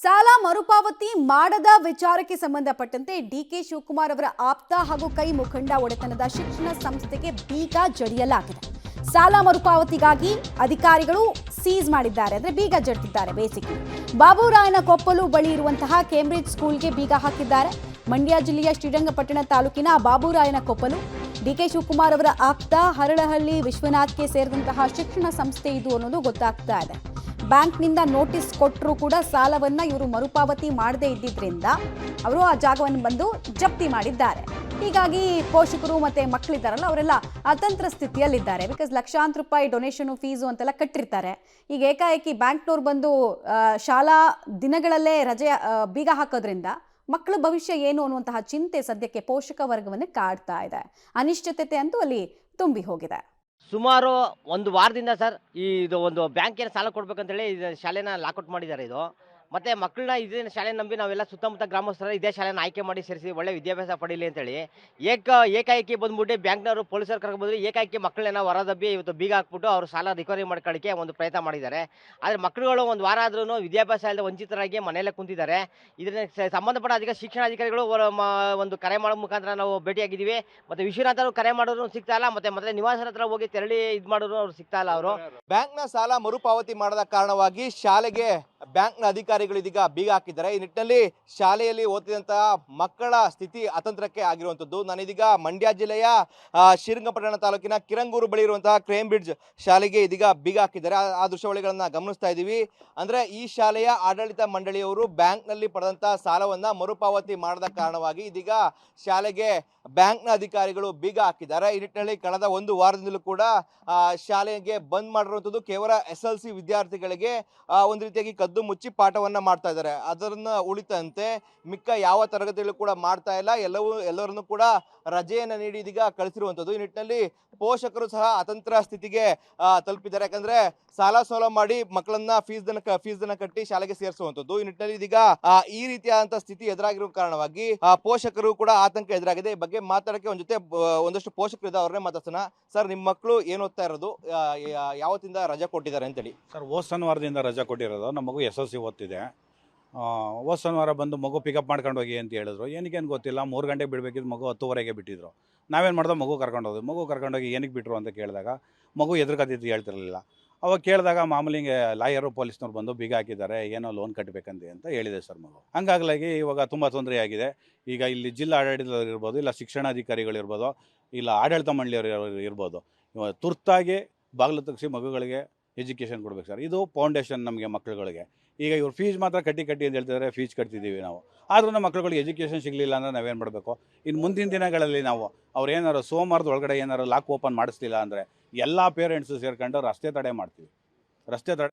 ಸಾಲ ಮರುಪಾವತಿ ಮಾಡದ ವಿಚಾರಕ್ಕೆ ಸಂಬಂಧಪಟ್ಟಂತೆ ಡಿಕೆ ಶಿವಕುಮಾರ್ ಅವರ ಆಪ್ತ ಹಾಗೂ ಕೈ ಮುಖಂಡ ಒಡೆತನದ ಶಿಕ್ಷಣ ಸಂಸ್ಥೆಗೆ ಬೀಗ ಜಡಿಯಲಾಗಿದೆ. ಸಾಲ ಮರುಪಾವತಿಗಾಗಿ ಅಧಿಕಾರಿಗಳು ಸೀಸ್ ಮಾಡಿದ್ದಾರೆ, ಅಂದ್ರೆ ಬೀಗ ಜಡಿದಿದ್ದಾರೆ. ಬೇಸಿಕಲಿ ಬಾಬುರಾಯನ ಕೊಪ್ಪಲು ಬಳಿ ಇರುವಂತಹ ಕೇಂಬ್ರಿಡ್ಜ್ ಸ್ಕೂಲ್ಗೆ ಬೀಗ ಹಾಕಿದ್ದಾರೆ. ಮಂಡ್ಯ ಜಿಲ್ಲೆಯ ಶ್ರೀರಂಗಪಟ್ಟಣ ತಾಲೂಕಿನ ಬಾಬುರಾಯನ ಕೊಪ್ಪಲು ಡಿಕೆ ಶಿವಕುಮಾರ್ ಅವರ ಆಪ್ತ ಹರಳಹಳ್ಳಿ ವಿಶ್ವನಾಥ್ಗೆ ಸೇರಿದಂತಹ ಶಿಕ್ಷಣ ಸಂಸ್ಥೆ ಇದು ಅನ್ನೋದು ಗೊತ್ತಾಗ್ತಾ ಇದೆ. ಬ್ಯಾಂಕ್ನಿಂದ ನೋಟಿಸ್ ಕೊಟ್ಟರು ಕೂಡ ಸಾಲವನ್ನ ಇವರು ಮರುಪಾವತಿ ಮಾಡದೇ ಇದ್ದಿದ್ರಿಂದ ಅವರು ಆ ಜಾಗವನ್ನು ಬಂದು ಜಪ್ತಿ ಮಾಡಿದ್ದಾರೆ. ಹೀಗಾಗಿ ಪೋಷಕರು ಮತ್ತೆ ಮಕ್ಕಳಿದ್ದಾರಲ್ಲ ಅವರೆಲ್ಲ ಅತಂತ್ರ ಸ್ಥಿತಿಯಲ್ಲಿದ್ದಾರೆ. ಬಿಕಾಸ್ ಲಕ್ಷಾಂತರ ರೂಪಾಯಿ ಡೊನೇಷನ್ ಫೀಸು ಅಂತೆಲ್ಲ ಕಟ್ಟಿರ್ತಾರೆ. ಈಗ ಏಕಾಏಕಿ ಬ್ಯಾಂಕ್ನವ್ರು ಬಂದು ಶಾಲಾ ದಿನಗಳಲ್ಲೇ ರಜೆ ಬೀಗ ಹಾಕೋದ್ರಿಂದ ಮಕ್ಕಳ ಭವಿಷ್ಯ ಏನು ಅನ್ನುವಂತಹ ಚಿಂತೆ ಸದ್ಯಕ್ಕೆ ಪೋಷಕ ವರ್ಗವನ್ನು ಕಾಡ್ತಾ ಇದೆ. ಅನಿಶ್ಚಿತತೆ ಅಂತೂ ಅಲ್ಲಿ ತುಂಬಿ ಹೋಗಿದೆ. ಸುಮಾರು ಒಂದು ವಾರದಿಂದ ಸರ್ ಇದು ಒಂದು ಬ್ಯಾಂಕಿನ ಸಾಲ ಕೊಡ್ಬೇಕಂತೇಳಿ ಶಾಲೆನ ಲಾಕೌಟ್ ಮಾಡಿದ್ದಾರೆ. ಇದು ಮತ್ತೆ ಮಕ್ಕಳನ್ನ ಇದೇ ಶಾಲೆ ನಂಬಿ ನಾವೆಲ್ಲ ಸುತ್ತಮುತ್ತ ಗ್ರಾಮಸ್ಥರ ಇದೇ ಶಾಲೆನ ಆಯ್ಕೆ ಮಾಡಿ ಸೇರಿಸಿ ಒಳ್ಳೆ ವಿದ್ಯಾಭ್ಯಾಸ ಪಡೀಲಿ ಅಂತೇಳಿ ಏಕಾಏಕಿ ಬಂದ್ಬಿಟ್ಟು ಬ್ಯಾಂಕ್ನವರು ಪೊಲೀಸರು ಕರ್ಕೊಂಡು ಏಕಾಏಕಿ ಮಕ್ಕಳನ್ನ ಹೊರದಬ್ಬಿ ಇವತ್ತು ಬೀಗ ಹಾಕ್ಬಿಟ್ಟು ಅವರು ಸಾಲ ರಿಕವರಿ ಮಾಡ್ಕೊಳ್ಳಿಕ್ಕೆ ಒಂದು ಪ್ರಯತ್ನ ಮಾಡಿದ್ದಾರೆ. ಆದರೆ ಮಕ್ಕಳುಗಳು ಒಂದು ವಾರ ಆದ್ರೂ ವಿದ್ಯಾಭ್ಯಾಸ ಇಲ್ಲದೆ ವಂಚಿತರಾಗಿ ಮನೆಯಲ್ಲೇ ಕುಂತಿದ್ದಾರೆ. ಇದನ್ನ ಸಂಬಂಧಪಟ್ಟ ಶಿಕ್ಷಣಾಧಿಕಾರಿಗಳು ಒಂದು ಕರೆ ಮಾಡೋ ಮುಖಾಂತರ ನಾವು ಭೇಟಿಯಾಗಿದ್ದೀವಿ. ಮತ್ತೆ ವಿಶ್ವನಾಥ್ ಅವರು ಕರೆ ಮಾಡೋರು ಸಿಗ್ತಾ ಇಲ್ಲ, ಮತ್ತೆ ನಿವಾಸರ ಹತ್ರ ಹೋಗಿ ತೆರಳಿ ಇದು ಮಾಡೋರು ಅವ್ರು ಸಿಗ್ತಾ ಇಲ್ಲ. ಅವರು ಬ್ಯಾಂಕ್ನ ಸಾಲ ಮರುಪಾವತಿ ಮಾಡದ ಕಾರಣವಾಗಿ ಶಾಲೆಗೆ ಬ್ಯಾಂಕ್ನ ಅಧಿಕಾರಿಗಳು ಇದೀಗ ಬೀಗ ಹಾಕಿದ್ದಾರೆ. ಈ ನಿಟ್ಟಿನಲ್ಲಿ ಶಾಲೆಯಲ್ಲಿ ಓದ್ತಿದ್ದಂತಹ ಮಕ್ಕಳ ಸ್ಥಿತಿ ಅತಂತ್ರಕ್ಕೆ ಆಗಿರುವಂಥದ್ದು. ನಾನಿದೀಗ ಮಂಡ್ಯ ಜಿಲ್ಲೆಯ ಶ್ರೀರಂಗಪಟ್ಟಣ ತಾಲೂಕಿನ ಕಿರಂಗೂರು ಬಳಿ ಇರುವಂತಹ ಕೇಂಬ್ರಿಡ್ಜ್ ಶಾಲೆಗೆ ಇದೀಗ ಬೀಗ ಹಾಕಿದ್ದಾರೆ. ಆ ದೃಶ್ಯಾವಳಿಗಳನ್ನ ಗಮನಿಸ್ತಾ ಇದ್ದೀವಿ. ಅಂದ್ರೆ ಈ ಶಾಲೆಯ ಆಡಳಿತ ಮಂಡಳಿಯವರು ಬ್ಯಾಂಕ್ನಲ್ಲಿ ಪಡೆದಂತಹ ಸಾಲವನ್ನ ಮರುಪಾವತಿ ಮಾಡದ ಕಾರಣವಾಗಿ ಇದೀಗ ಶಾಲೆಗೆ ಬ್ಯಾಂಕ್ನ ಅಧಿಕಾರಿಗಳು ಬೀಗ ಹಾಕಿದ್ದಾರೆ. ಈ ನಿಟ್ಟಿನಲ್ಲಿ ಕಳೆದ ಒಂದು ವಾರದಿಂದಲೂ ಕೂಡ ಶಾಲೆಗೆ ಬಂದ್ ಮಾಡಿರುವಂಥದ್ದು ಕೇವಲ SLC ವಿದ್ಯಾರ್ಥಿಗಳಿಗೆ ಒಂದು ರೀತಿಯಾಗಿ ಕದ್ದು ಮುಚ್ಚಿ ಪಾಠವನ್ನ ಮಾಡ್ತಾ ಇದ್ದಾರೆ. ಅದನ್ನ ಉಳಿತಂತೆ ಮಿಕ್ಕ ಯಾವ ತರಗತಿಗಳು ಕೂಡ ಮಾಡ್ತಾ ಇಲ್ಲ. ಎಲ್ಲರನ್ನು ಕೂಡ ರಜೆಯನ್ನ ನೀಡಿ ಇದೀಗ ಕಳಿಸಿರುವಂಥದ್ದು. ಈ ನಿಟ್ಟಿನಲ್ಲಿ ಪೋಷಕರು ಸಹ ಅತಂತ್ರ ಸ್ಥಿತಿಗೆ ತಲುಪಿದ್ದಾರೆ. ಯಾಕಂದ್ರೆ ಸಾಲ ಸೋಲ ಮಾಡಿ ಮಕ್ಕಳನ್ನ ಫೀಸ್ ದನ್ನ ಕಟ್ಟಿ ಶಾಲೆಗೆ ಸೇರಿಸುವಂಥದ್ದು. ಈ ನಿಟ್ಟಿನಲ್ಲಿ ಇದೀಗ ಈ ರೀತಿಯಾದಂತಹ ಸ್ಥಿತಿ ಎದುರಾಗಿರುವ ಕಾರಣವಾಗಿ ಪೋಷಕರು ಕೂಡ ಆತಂಕ ಎದುರಾಗಿದೆ. ಈ ಬಗ್ಗೆ ಮಾತಾಡಕ್ಕೆ ಒಂದಷ್ಟು ಪೋಷಕರು ಇದ್ದಾರೆ, ಅವ್ರನ್ನೇ ಮಾತಾಡ್ಸೋಣ. ಸರ್, ನಿಮ್ಮ ಮಕ್ಕಳು ಏನು ಓದ್ತಾ ಇರೋದು, ಯಾವತ್ತಿಂದ ರಜೆ ಕೊಟ್ಟಿದ್ದಾರೆ ಅಂತೇಳಿ? ಸರ್, ಹೋದ ಶನಿವಾರದಿಂದ ರಜೆ ಕೊಟ್ಟಿರೋದು. ನಮ್ಮ ಮಗು SLC ಓದ್ತಿದೆ. ಹೋದ ಶನಿವಾರ ಬಂದು ಮಗು ಪಿಕಪ್ ಮಾಡ್ಕೊಂಡು ಹೋಗಿ ಅಂತ ಹೇಳಿದ್ರು. ಏನಕ್ಕೇನು ಗೊತ್ತಿಲ್ಲ, 3 ಗಂಟೆಗೆ ಬಿಡಬೇಕಿದ್ದು ಮಗು 10:30ಗೆ ಬಿಟ್ಟಿದ್ರು. ನಾವೇನು ಮಾಡ್ದೆ, ಮಗು ಕರ್ಕೊಂಡೋದ್ವಿ. ಮಗು ಕರ್ಕೊಂಡೋಗಿ ಏನಕ್ಕೆ ಬಿಟ್ಟರು ಅಂತ ಕೇಳಿದಾಗ ಮಗು ಎದುರುಗತ್ತಿದ್ದು ಹೇಳ್ತಿರಲಿಲ್ಲ. ಅವಾಗ ಕೇಳಿದಾಗ ಮಾಮೂಲಿ ಲಾಯರು ಪೊಲೀಸ್ನವ್ರು ಬಂದು ಬೀಗ ಹಾಕಿದ್ದಾರೆ, ಏನೋ ಲೋನ್ ಕಟ್ಟಬೇಕಂತೆ ಅಂತ ಹೇಳಿದೆ ಸರ್ ಮಗು. ಹಂಗಾಗಲಾಗಿ ಇವಾಗ ತುಂಬ ತೊಂದರೆ ಆಗಿದೆ. ಈಗ ಇಲ್ಲಿ ಜಿಲ್ಲಾ ಆಡಳಿತದವ್ರು ಇರ್ಬೋದು, ಇಲ್ಲ ಶಿಕ್ಷಣಾಧಿಕಾರಿಗಳಿರ್ಬೋದು, ಇಲ್ಲ ಆಡಳಿತ ಮಂಡಳಿಯವರು ಇರ್ಬೋದು, ಇವಾಗ ತುರ್ತಾಗಿ ಬಾಗಿಲು ತೆಗೆಸಿ ಮಗುಗಳಿಗೆ ಎಜುಕೇಷನ್ ಕೊಡ್ಬೇಕು ಸರ್. ಇದು ಫೌಂಡೇಶನ್ ನಮಗೆ ಮಕ್ಕಳುಗಳಿಗೆ. ಈಗ ಇವ್ರು ಫೀಸ್ ಮಾತ್ರ ಕಟ್ಟಿ ಅಂತ ಹೇಳ್ತಿದ್ದಾರೆ. ಫೀಸ್ ಕಟ್ತಿದ್ದೀವಿ ನಾವು, ಆದ್ರೂ ನಮ್ಮ ಮಕ್ಕಳುಗಳಿಗೆ ಎಜುಕೇಷನ್ ಸಿಗಲಿಲ್ಲ ಅಂದರೆ ನಾವೇನು ಮಾಡಬೇಕು? ಇನ್ನು ಮುಂದಿನ ದಿನಗಳಲ್ಲಿ ನಾವು ಅವ್ರು ಏನಾರು ಸೋಮವಾರದ ಒಳಗಡೆ ಏನಾರು ಲಾಕ್ ಓಪನ್ ಮಾಡಿಸ್ಲಿಲ್ಲ ಅಂದರೆ ಎಲ್ಲ ಪೇರೆಂಟ್ಸು ಸೇರ್ಕೊಂಡು ರಸ್ತೆ ತಡೆ ಮಾಡ್ತೀವಿ. ರಸ್ತೆ ತಡೆ